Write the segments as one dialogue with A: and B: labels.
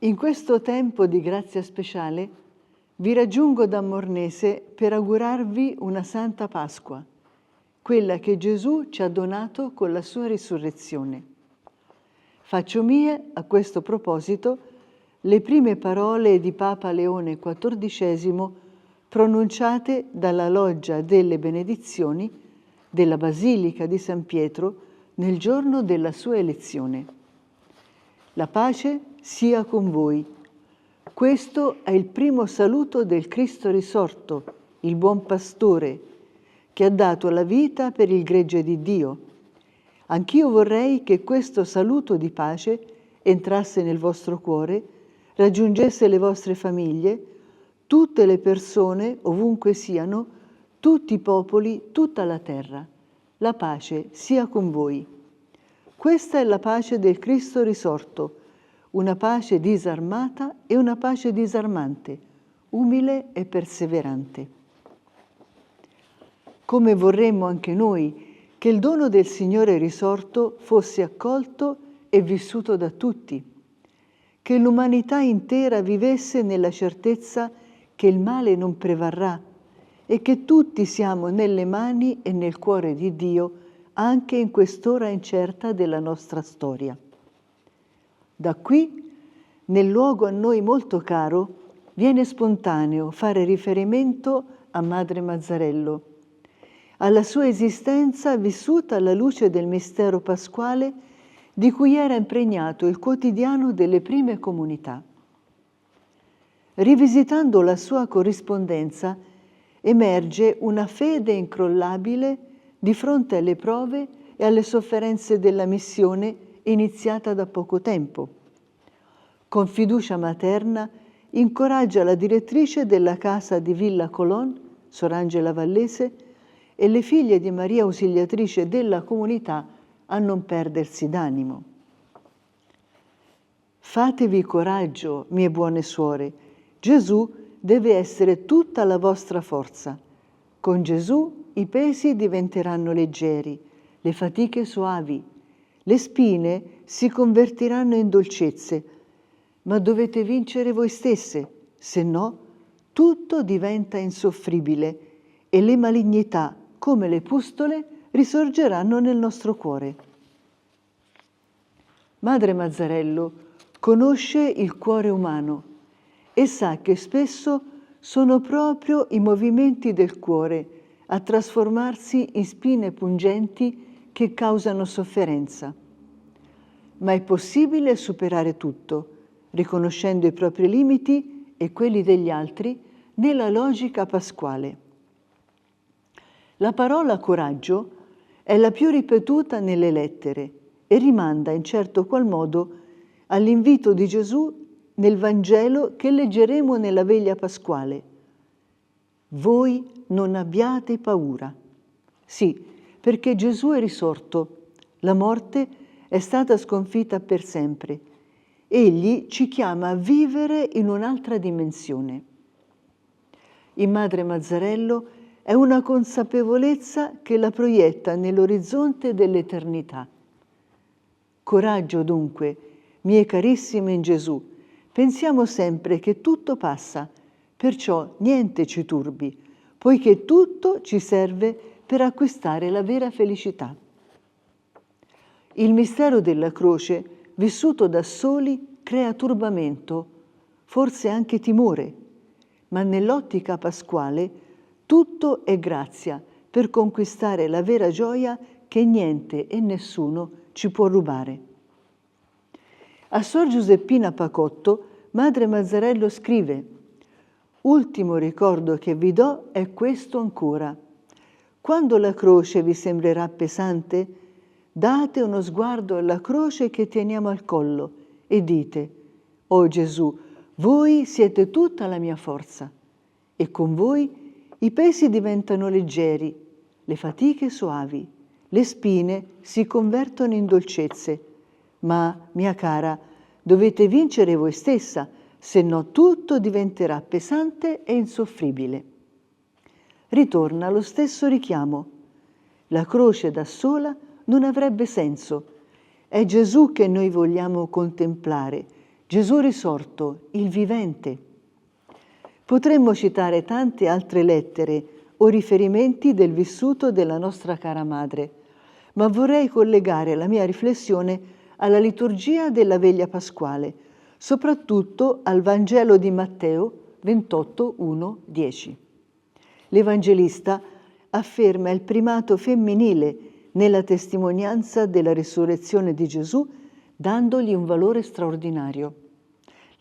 A: In questo tempo di grazia speciale vi raggiungo da Mornese per augurarvi una Santa Pasqua, quella che Gesù ci ha donato con la sua risurrezione. Faccio mie, a questo proposito, le prime parole di Papa Leone XIV pronunciate dalla Loggia delle Benedizioni della Basilica di San Pietro nel giorno della sua elezione. La pace sia con voi. Questo è il primo saluto del Cristo risorto, il buon pastore, che ha dato la vita per il gregge di Dio. Anch'io vorrei che questo saluto di pace entrasse nel vostro cuore, raggiungesse le vostre famiglie, tutte le persone, ovunque siano, tutti i popoli, tutta la terra. La pace sia con voi. Questa è la pace del Cristo risorto, una pace disarmata e una pace disarmante, umile e perseverante. Come vorremmo anche noi che il dono del Signore risorto fosse accolto e vissuto da tutti, che l'umanità intera vivesse nella certezza che il male non prevarrà e che tutti siamo nelle mani e nel cuore di Dio anche in quest'ora incerta della nostra storia. Da qui, nel luogo a noi molto caro, viene spontaneo fare riferimento a Madre Mazzarello, alla sua esistenza vissuta alla luce del mistero pasquale di cui era impregnato il quotidiano delle prime comunità. Rivisitando la sua corrispondenza, emerge una fede incrollabile di fronte alle prove e alle sofferenze della missione iniziata da poco tempo. Con fiducia materna incoraggia la direttrice della casa di Villa Colon, Sor Angela Vallese, e le figlie di Maria Ausiliatrice della comunità a non perdersi d'animo. Fatevi coraggio, mie buone suore, Gesù deve essere tutta la vostra forza. Con Gesù i pesi diventeranno leggeri, le fatiche soavi, le spine si convertiranno in dolcezze, ma dovete vincere voi stesse, se no tutto diventa insoffribile e le malignità, come le pustole, risorgeranno nel nostro cuore. Madre Mazzarello conosce il cuore umano e sa che spesso sono proprio i movimenti del cuore a trasformarsi in spine pungenti che causano sofferenza. Ma è possibile superare tutto, riconoscendo i propri limiti e quelli degli altri nella logica pasquale. La parola coraggio è la più ripetuta nelle lettere e rimanda in certo qual modo all'invito di Gesù nel Vangelo che leggeremo nella veglia pasquale. Voi non abbiate paura. Sì, perché Gesù è risorto, la morte è stata sconfitta per sempre. Egli ci chiama a vivere in un'altra dimensione. In Madre Mazzarello è una consapevolezza che la proietta nell'orizzonte dell'eternità. Coraggio dunque, mie carissime in Gesù, pensiamo sempre che tutto passa, perciò niente ci turbi, poiché tutto ci serve per acquistare la vera felicità. Il mistero della croce, vissuto da soli, crea turbamento, forse anche timore, ma nell'ottica pasquale tutto è grazia per conquistare la vera gioia che niente e nessuno ci può rubare. A Sor Giuseppina Pacotto, Madre Mazzarello scrive: «Ultimo ricordo che vi do è questo ancora. Quando la croce vi sembrerà pesante, date uno sguardo alla croce che teniamo al collo e dite: «Oh Gesù, voi siete tutta la mia forza». E con voi i pesi diventano leggeri, le fatiche soavi, le spine si convertono in dolcezze. Ma, mia cara, dovete vincere voi stessa, se no tutto diventerà pesante e insoffribile. Ritorna lo stesso richiamo. La croce da sola non avrebbe senso. È Gesù che noi vogliamo contemplare, Gesù risorto, il vivente. Potremmo citare tante altre lettere o riferimenti del vissuto della nostra cara madre, ma vorrei collegare la mia riflessione alla liturgia della veglia pasquale, soprattutto al Vangelo di Matteo 28, 1, 10. L'Evangelista afferma il primato femminile nella testimonianza della risurrezione di Gesù, dandogli un valore straordinario.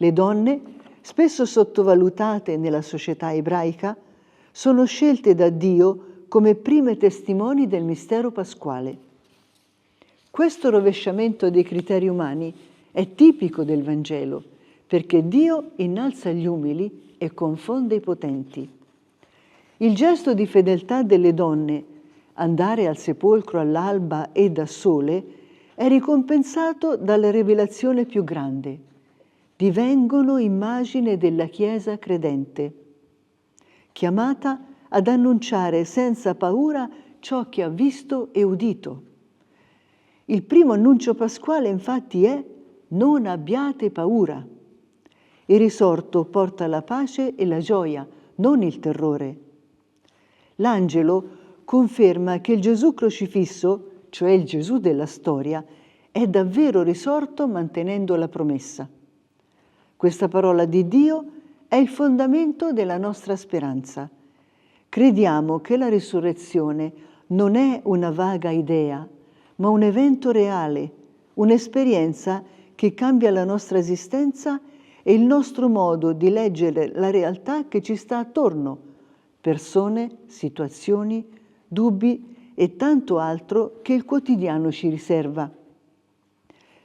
A: Le donne, spesso sottovalutate nella società ebraica, sono scelte da Dio come prime testimoni del mistero pasquale. Questo rovesciamento dei criteri umani è tipico del Vangelo, perché Dio innalza gli umili e confonde i potenti. Il gesto di fedeltà delle donne, andare al sepolcro all'alba e da sole, è ricompensato dalla rivelazione più grande. Divengono immagine della Chiesa credente, chiamata ad annunciare senza paura ciò che ha visto e udito. Il primo annuncio pasquale infatti è: non abbiate paura. Il risorto porta la pace e la gioia, non il terrore. L'angelo conferma che il Gesù crocifisso, cioè il Gesù della storia, è davvero risorto mantenendo la promessa. Questa parola di Dio è il fondamento della nostra speranza. Crediamo che la risurrezione non è una vaga idea, ma un evento reale, un'esperienza che cambia la nostra esistenza e il nostro modo di leggere la realtà che ci sta attorno, persone, situazioni, dubbi e tanto altro che il quotidiano ci riserva.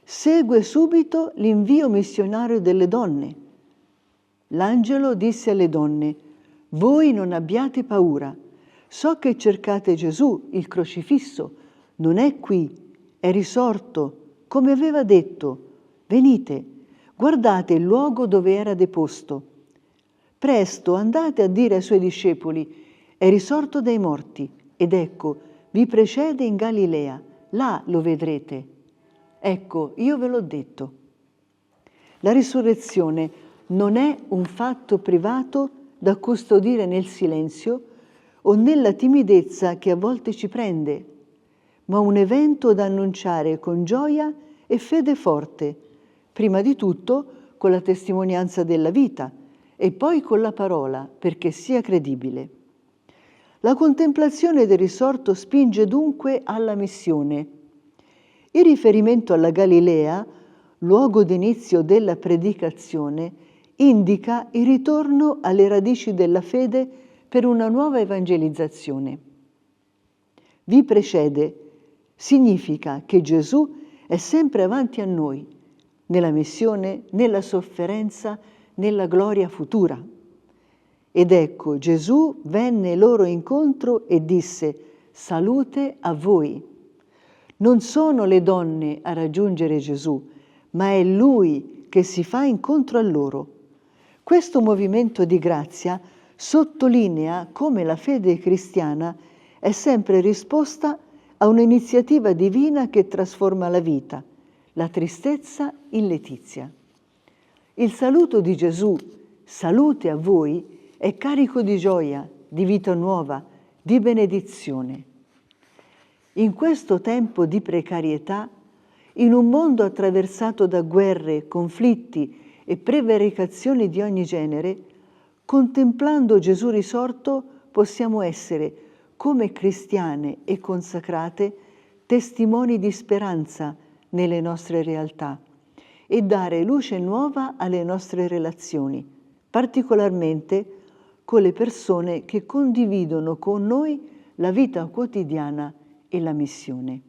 A: Segue subito l'invio missionario delle donne. L'angelo disse alle donne: voi non abbiate paura, so che cercate Gesù, il crocifisso, non è qui, è risorto, come aveva detto. Venite, guardate il luogo dove era deposto. Presto andate a dire ai suoi discepoli: è risorto dai morti, ed ecco, vi precede in Galilea, là lo vedrete. Ecco, io ve l'ho detto. La risurrezione non è un fatto privato da custodire nel silenzio o nella timidezza che a volte ci prende, ma un evento da annunciare con gioia e fede forte, prima di tutto con la testimonianza della vita e poi con la parola, perché sia credibile. La contemplazione del risorto spinge dunque alla missione. Il riferimento alla Galilea, luogo d'inizio della predicazione, indica il ritorno alle radici della fede per una nuova evangelizzazione. Vi precede significa che Gesù è sempre avanti a noi, nella missione, nella sofferenza, nella gloria futura. Ed ecco, Gesù venne loro incontro e disse: salute a voi. Non sono le donne a raggiungere Gesù, ma è Lui che si fa incontro a loro. Questo movimento di grazia sottolinea come la fede cristiana è sempre risposta a un'iniziativa divina che trasforma la vita, la tristezza in letizia. Il saluto di Gesù, salute a voi, è carico di gioia, di vita nuova, di benedizione. In questo tempo di precarietà, in un mondo attraversato da guerre, conflitti e prevaricazioni di ogni genere, contemplando Gesù risorto possiamo essere, come cristiane e consacrate, testimoni di speranza nelle nostre realtà e dare luce nuova alle nostre relazioni, particolarmente con le persone che condividono con noi la vita quotidiana e la missione.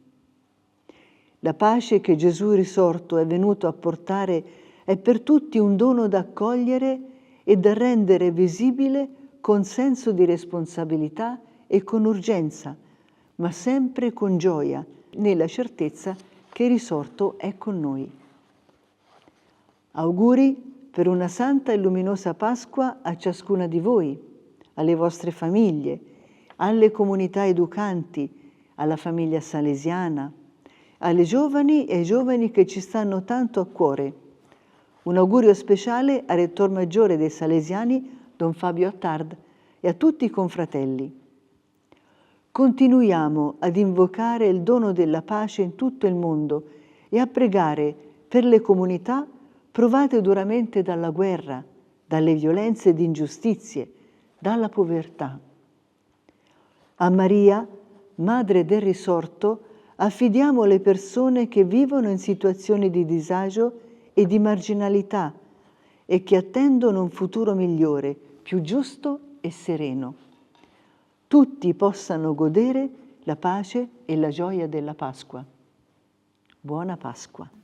A: La pace che Gesù risorto è venuto a portare è per tutti un dono da accogliere e da rendere visibile con senso di responsabilità e con urgenza, ma sempre con gioia, nella certezza che il risorto è con noi. Auguri per una santa e luminosa Pasqua a ciascuna di voi, alle vostre famiglie, alle comunità educanti, alla famiglia salesiana, alle giovani e ai giovani che ci stanno tanto a cuore. Un augurio speciale al Rettor Maggiore dei Salesiani, Don Fabio Attard, e a tutti i confratelli. Continuiamo ad invocare il dono della pace in tutto il mondo e a pregare per le comunità provate duramente dalla guerra, dalle violenze ed ingiustizie, dalla povertà. A Maria, Madre del Risorto, affidiamo le persone che vivono in situazioni di disagio e di marginalità e che attendono un futuro migliore, più giusto e sereno. Tutti possano godere la pace e la gioia della Pasqua. Buona Pasqua.